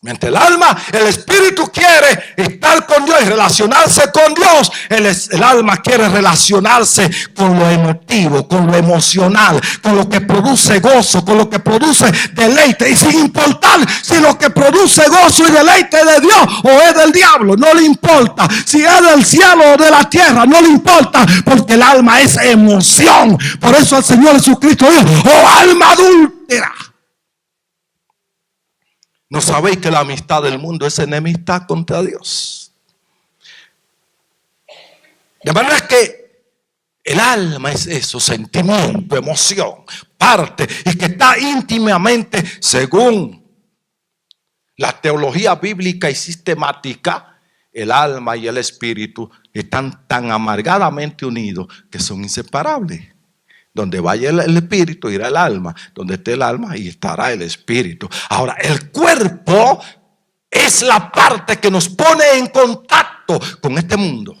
Mientras el alma, el espíritu quiere estar con Dios y relacionarse con Dios, el alma quiere relacionarse con lo emotivo, con lo emocional, con lo que produce gozo, con lo que produce deleite. Y sin importar si lo que produce gozo y deleite es de Dios o es del diablo, no le importa. Si es del cielo o de la tierra, no le importa, porque el alma es emoción. Por eso el Señor Jesucristo dijo: oh alma adúltera, ¿no sabéis que la amistad del mundo es enemistad contra Dios? De manera que el alma es eso, sentimiento, emoción, parte, y que está íntimamente, según la teología bíblica y sistemática, el alma y el espíritu están tan amargadamente unidos que son inseparables. Donde vaya el espíritu, irá el alma. Donde esté el alma, y estará el espíritu. Ahora, el cuerpo es la parte que nos pone en contacto con este mundo.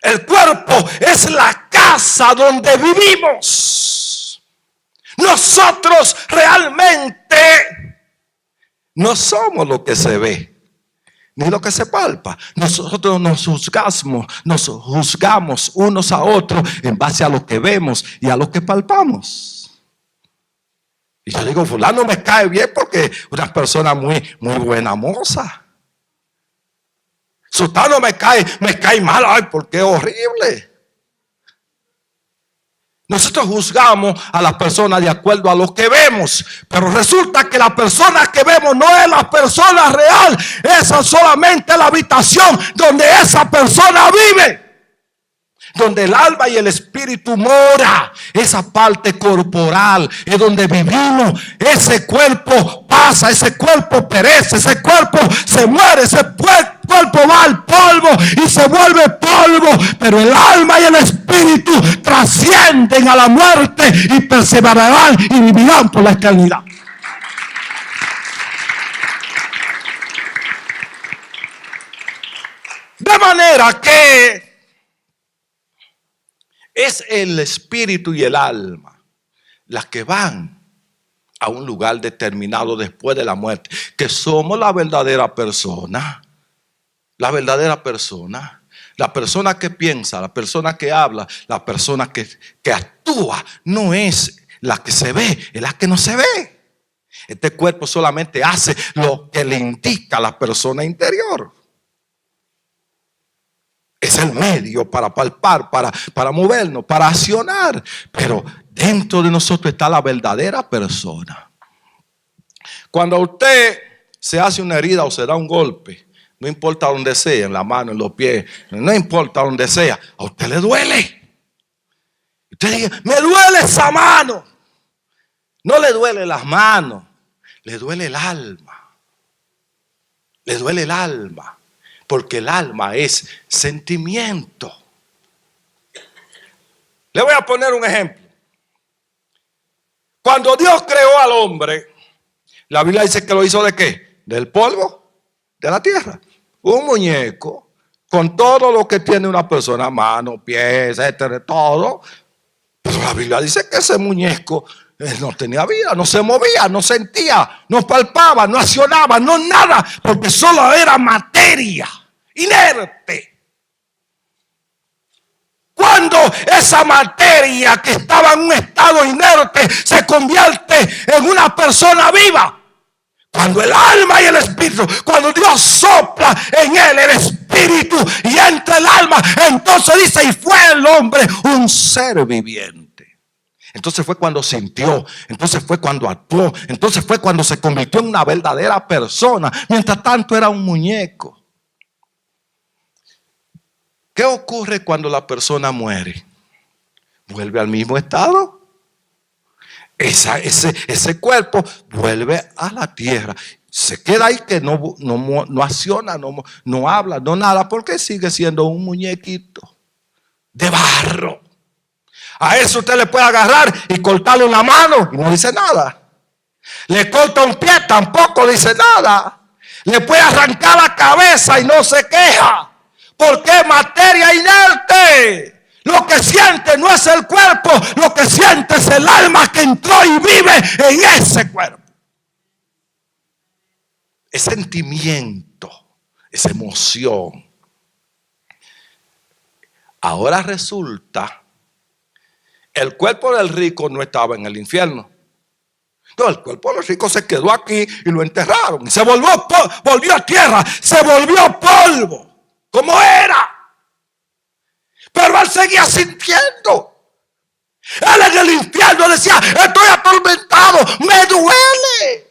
El cuerpo es la casa donde vivimos. Nosotros realmente no somos lo que se ve, ni lo que se palpa. Nosotros nos juzgamos unos a otros en base a lo que vemos y a lo que palpamos. Y yo digo, fulano me cae bien porque es una persona muy buena moza. Sultano me cae mal, ay, porque es horrible. Nosotros juzgamos a las personas de acuerdo a lo que vemos, pero resulta que la persona que vemos no es la persona real. Esa es solamente la habitación donde esa persona vive, donde el alma y el espíritu mora. Esa parte corporal es donde vivimos. Ese cuerpo pasa, ese cuerpo perece, ese cuerpo se muere, ese cuerpo va al polvo y se vuelve polvo, pero el alma y el espíritu trascienden a la muerte y perseverarán y vivirán por la eternidad. De manera que es el espíritu y el alma las que van a un lugar determinado después de la muerte, que somos la verdadera persona. La verdadera persona, la persona que piensa, la persona que habla, la persona que actúa, no es la que se ve, es la que no se ve. Este cuerpo solamente hace lo que le indica a la persona interior. Es el medio para palpar, para movernos, para accionar. Pero dentro de nosotros está la verdadera persona. Cuando usted se hace una herida o se da un golpe, no importa donde sea, en la mano, en los pies, no importa donde sea, a usted le duele. Usted dice, me duele esa mano. No le duele las manos, le duele el alma. Le duele el alma, porque el alma es sentimiento. Le voy a poner un ejemplo. Cuando Dios creó al hombre, la Biblia dice que lo hizo ¿de qué? Del polvo de la tierra. Un muñeco con todo lo que tiene una persona, mano, pies, etcétera, todo. Pero la Biblia dice que ese muñeco no tenía vida, no se movía, no sentía, no palpaba, no accionaba, no nada, porque solo era materia inerte. Cuando esa materia que estaba en un estado inerte se convierte en una persona viva, cuando el alma y el espíritu, cuando Dios sopla en él el espíritu y entra el alma, entonces dice, y fue el hombre un ser viviente. Entonces fue cuando sintió, entonces fue cuando actuó, entonces fue cuando se convirtió en una verdadera persona. Mientras tanto era un muñeco. ¿Qué ocurre cuando la persona muere? ¿Vuelve al mismo estado? Ese cuerpo vuelve a la tierra. Se queda ahí que no acciona, no habla, no nada, porque sigue siendo un muñequito de barro. A eso usted le puede agarrar y cortarle una mano y no dice nada. Le corta un pie, tampoco dice nada. Le puede arrancar la cabeza y no se queja, porque es materia inerte. Lo que siente no es el cuerpo, lo que siente es el alma que entró y vive en ese cuerpo. ese sentimiento, esa emoción. Ahora resulta, el cuerpo del rico no estaba en el infierno. No, el cuerpo del rico se quedó aquí y lo enterraron. Se volvió a tierra, se volvió polvo, como era. Pero él seguía sintiendo. Él en el infierno decía: estoy atormentado, me duele.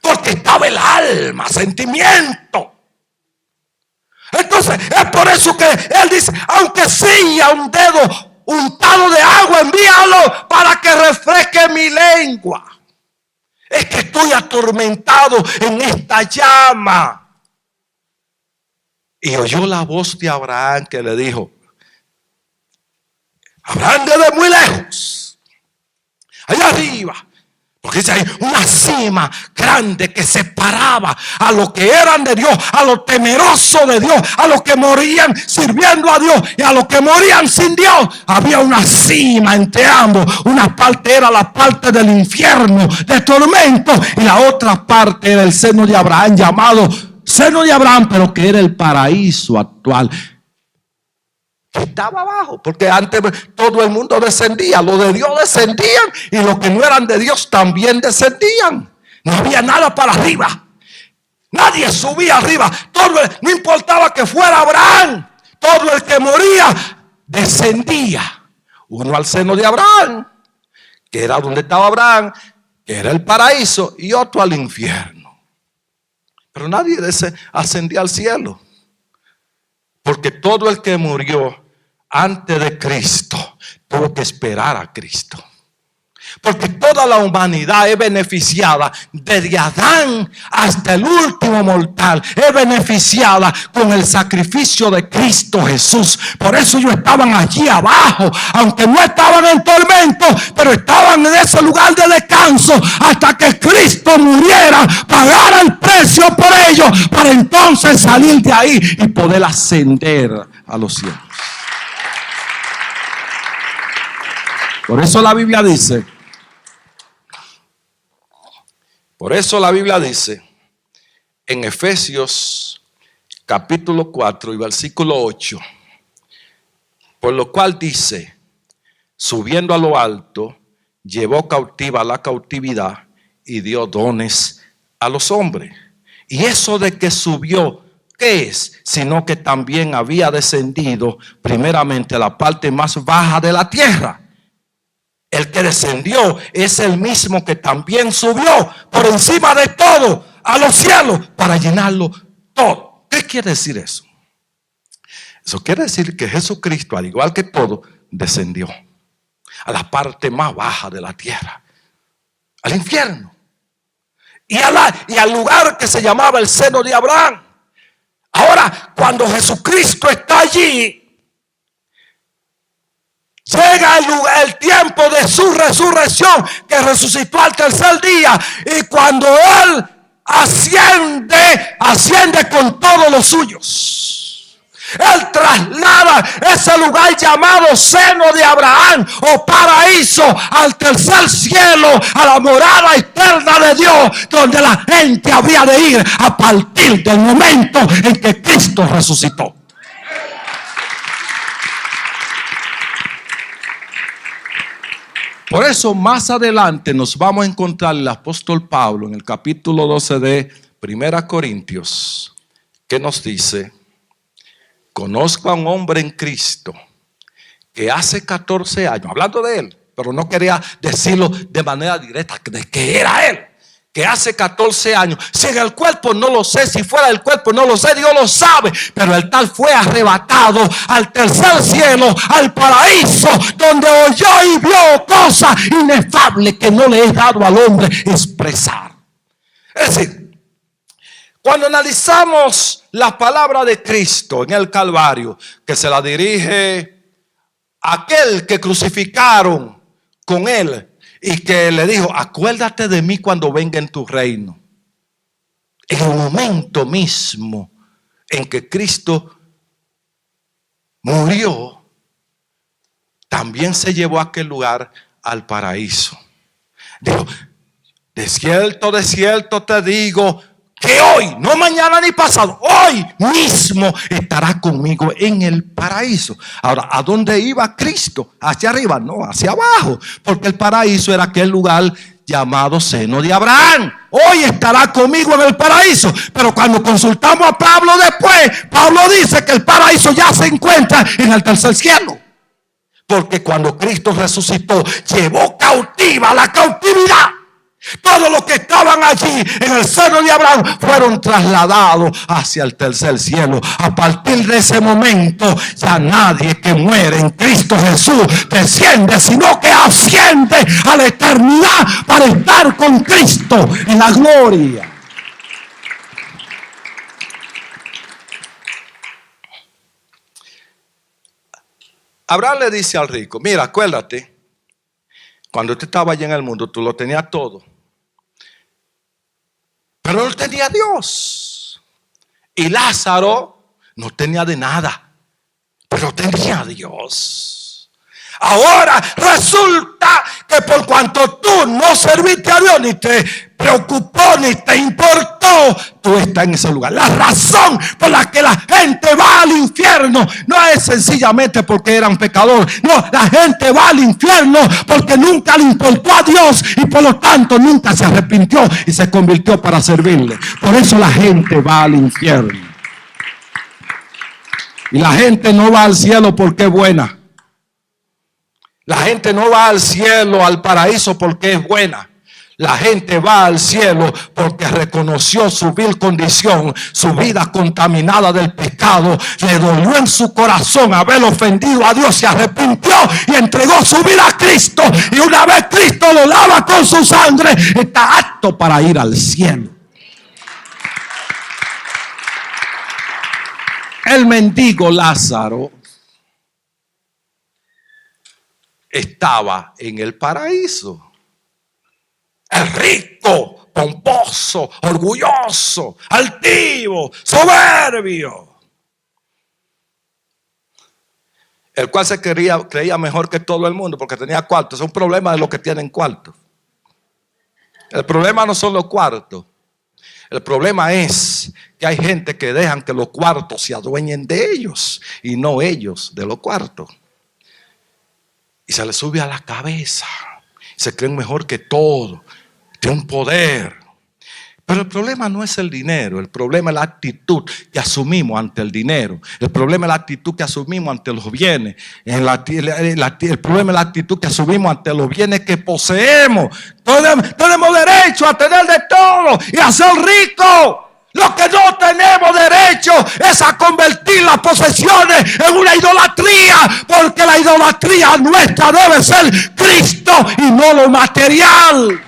Porque estaba el alma, sentimiento. Entonces es por eso que él dice: aunque sea un dedo untado de agua, envíalo para que refresque mi lengua. Es que estoy atormentado en esta llama. Y oyó la voz de Abraham que le dijo: Abraham, desde muy lejos, allá arriba, porque dice ahí una cima grande que separaba a los que eran de Dios, a los temerosos de Dios, a los que morían sirviendo a Dios y a los que morían sin Dios. Había una cima entre ambos. Una parte era la parte del infierno, de tormento, y la otra parte era el seno de Abraham, llamado seno de Abraham, pero que era el paraíso actual. Estaba abajo, porque antes todo el mundo descendía, los de Dios descendían y los que no eran de Dios también descendían. No había nada para arriba, nadie subía arriba. No importaba que fuera Abraham, todo el que moría descendía. Uno al seno de Abraham, que era donde estaba Abraham, que era el paraíso, y otro al infierno. Pero nadie ascendía al cielo, porque todo el que murió antes de Cristo tuvo que esperar a Cristo. Porque toda la humanidad es beneficiada, desde Adán hasta el último mortal, es beneficiada con el sacrificio de Cristo Jesús. Por eso ellos estaban allí abajo, aunque no estaban en tormento, pero estaban en ese lugar de descanso hasta que Cristo muriera, pagara el precio por ellos, para entonces salir de ahí y poder ascender a los cielos. Por eso la Biblia dice, en Efesios capítulo 4 y versículo 8, por lo cual dice: subiendo a lo alto, llevó cautiva la cautividad y dio dones a los hombres. Y eso de que subió, ¿qué es? Sino que también había descendido primeramente a la parte más baja de la tierra. El que descendió es el mismo que también subió por encima de todo a los cielos para llenarlo todo. ¿Qué quiere decir eso? Eso quiere decir que Jesucristo, al igual que todo, descendió a la parte más baja de la tierra, al infierno, y al lugar que se llamaba el seno de Abraham. Ahora, cuando Jesucristo está allí, llega el tiempo de su resurrección, que resucitó al tercer día. Y cuando Él asciende con todos los suyos, Él traslada ese lugar llamado seno de Abraham o paraíso al tercer cielo, a la morada eterna de Dios, donde la gente habría de ir a partir del momento en que Cristo resucitó. Por eso más adelante nos vamos a encontrar el apóstol Pablo en el capítulo 12 de 1 Corintios, que nos dice: conozco a un hombre en Cristo que hace 14 años, hablando de él, pero no quería decirlo de manera directa, de que era él, que hace 14 años, si en el cuerpo no lo sé, si fuera del cuerpo no lo sé, Dios lo sabe, pero el tal fue arrebatado al tercer cielo, al paraíso, donde oyó y vio cosas inefables que no le he dado al hombre expresar. Es decir, cuando analizamos la palabra de Cristo en el Calvario, que se la dirige a aquel que crucificaron con él, y que le dijo: acuérdate de mí cuando venga en tu reino. En el momento mismo en que Cristo murió, también se llevó a aquel lugar al paraíso. Dijo: de cierto te digo que hoy, no mañana ni pasado, hoy mismo estará conmigo en el paraíso. Ahora, ¿a dónde iba Cristo? ¿Hacia arriba? No, hacia abajo, porque el paraíso era aquel lugar llamado seno de Abraham. Hoy estará conmigo en el paraíso. Pero cuando consultamos a Pablo después, Pablo dice que el paraíso ya se encuentra en el tercer cielo. Porque cuando Cristo resucitó, llevó cautiva la cautividad. Todos los que estaban allí en el seno de Abraham fueron trasladados hacia el tercer cielo. A partir de ese momento, ya nadie que muere en Cristo Jesús desciende, sino que asciende a la eternidad para estar con Cristo en la gloria. Abraham le dice al rico: mira, acuérdate, cuando usted estaba allí en el mundo, tú lo tenías todo, pero no tenía a Dios. Y Lázaro no tenía de nada, pero tenía a Dios. Ahora resulta que por cuanto tú no serviste a Dios, ni te preocupó, ni te importó, tú estás en ese lugar. La razón por la que la gente va al infierno no es sencillamente porque eran pecadores. No, la gente va al infierno porque nunca le importó a Dios y por lo tanto nunca se arrepintió y se convirtió para servirle. Por eso la gente va al infierno. Y la gente no va al cielo porque es buena. La gente no va al cielo, al paraíso, porque es buena. La gente va al cielo porque reconoció su vil condición, su vida contaminada del pecado. Le dolió en su corazón haber ofendido a Dios, se arrepintió y entregó su vida a Cristo. Y una vez Cristo lo lava con su sangre, está apto para ir al cielo. El mendigo Lázaro estaba en el paraíso. El rico, pomposo, orgulloso, altivo, soberbio, el cual se creía mejor que todo el mundo porque tenía cuartos. Es un problema de los que tienen cuartos. El problema no son los cuartos. El problema es que hay gente que dejan que los cuartos se adueñen de ellos y no ellos de los cuartos. Y se les sube a la cabeza. Se creen mejor que todo. Tienen poder. Pero el problema no es el dinero. El problema es la actitud que asumimos ante el dinero. El problema es la actitud que asumimos ante los bienes. El problema es la actitud que asumimos ante los bienes que poseemos. Tenemos derecho a tener de todo y a ser ricos. Lo que no tenemos derecho es a convertir las posesiones en una idolatría, porque la idolatría nuestra debe ser Cristo y no lo material.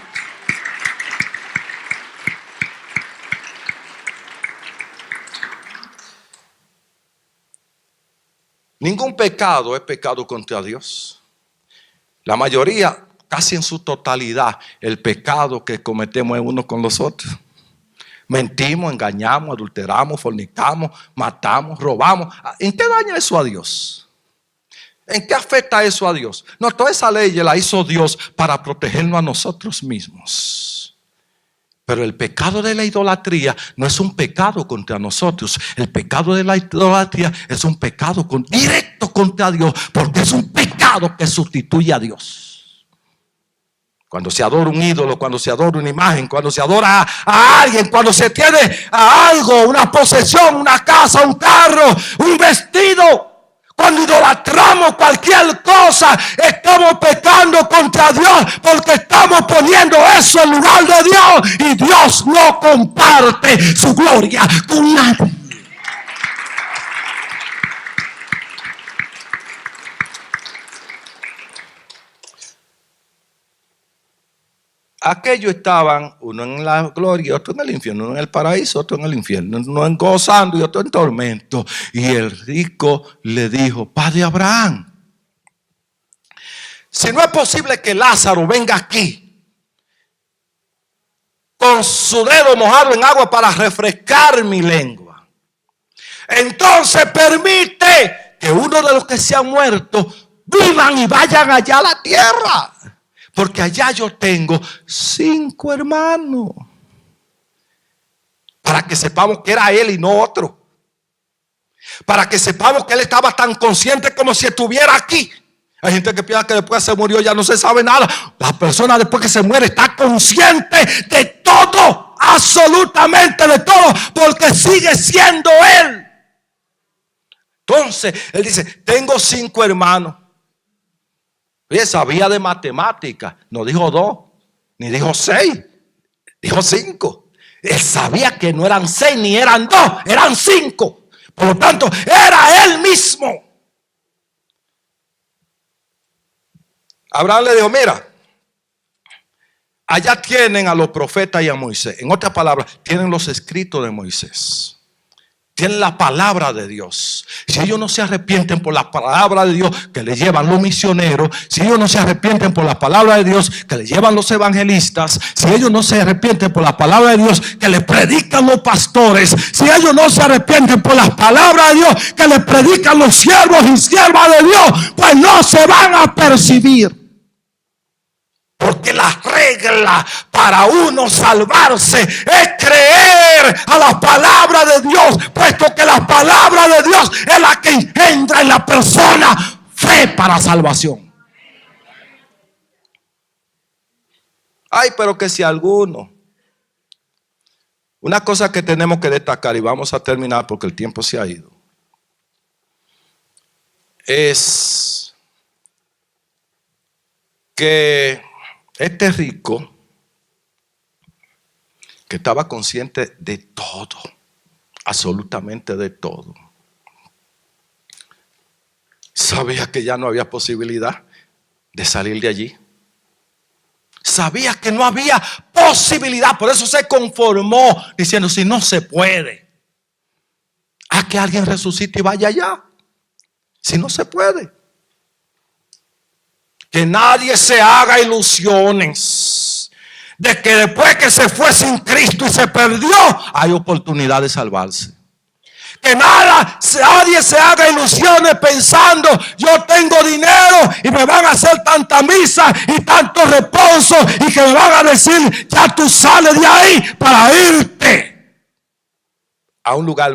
Ningún pecado es pecado contra Dios. La mayoría, casi en su totalidad, el pecado que cometemos es uno con los otros. Mentimos, engañamos, adulteramos, fornicamos, matamos, robamos. ¿En qué daña eso a Dios? ¿En qué afecta eso a Dios? No, toda esa ley la hizo Dios para protegernos a nosotros mismos. Pero el pecado de la idolatría no es un pecado contra nosotros. El pecado de la idolatría es un pecado directo contra Dios, porque es un pecado que sustituye a Dios. Cuando se adora un ídolo, cuando se adora una imagen, cuando se adora a alguien, cuando se tiene a algo, una posesión, una casa, un carro, un vestido. Cuando idolatramos cualquier cosa, estamos pecando contra Dios, porque estamos poniendo eso en lugar de Dios. Y Dios no comparte su gloria con nadie. Aquellos estaban, uno en la gloria, otro en el infierno, uno en el paraíso, otro en el infierno, uno en gozando y otro en tormento. Y el rico le dijo: Padre Abraham, si no es posible que Lázaro venga aquí con su dedo mojado en agua para refrescar mi lengua, entonces permite que uno de los que se han muerto vivan y vayan allá a la tierra. Porque allá yo tengo 5 hermanos. para que sepamos que era él y no otro. Para que sepamos que él estaba tan consciente como si estuviera aquí. Hay gente que piensa que después que se murió ya no se sabe nada. La persona después que se muere está consciente de todo, absolutamente de todo, porque sigue siendo él. Entonces, él dice, tengo 5 hermanos. Él sabía de matemáticas, no dijo 2, ni dijo 6, dijo 5. Él sabía que no eran 6 ni eran 2, eran 5. Por lo tanto, era él mismo. Abraham le dijo, mira, allá tienen a los profetas y a Moisés. En otras palabras, tienen los escritos de Moisés. Tienen la palabra de Dios. Si ellos no se arrepienten por la palabra de Dios que le llevan los misioneros, si ellos no se arrepienten por la palabra de Dios que le llevan los evangelistas, si ellos no se arrepienten por la palabra de Dios que le predican los pastores, si ellos no se arrepienten por la palabra de Dios que le predican los siervos y siervas de Dios, pues no se van a percibir. Porque la regla para uno salvarse es creer a la palabra de Dios, puesto que la palabra de Dios es la que engendra en la persona fe para salvación. Ay, pero que si alguno. Una cosa que tenemos que destacar, y vamos a terminar porque el tiempo se ha ido, es que este rico, que estaba consciente de todo, absolutamente de todo, sabía que ya no había posibilidad de salir de allí. Sabía que no había posibilidad, por eso se conformó diciendo, si no se puede, a que alguien resucite y vaya allá. Si no se puede. Que nadie se haga ilusiones de que después que se fue sin Cristo y se perdió, hay oportunidad de salvarse. Que nadie se haga ilusiones pensando, yo tengo dinero y me van a hacer tanta misa y tanto reposo y que me van a decir, ya tú sales de ahí para irte a un lugar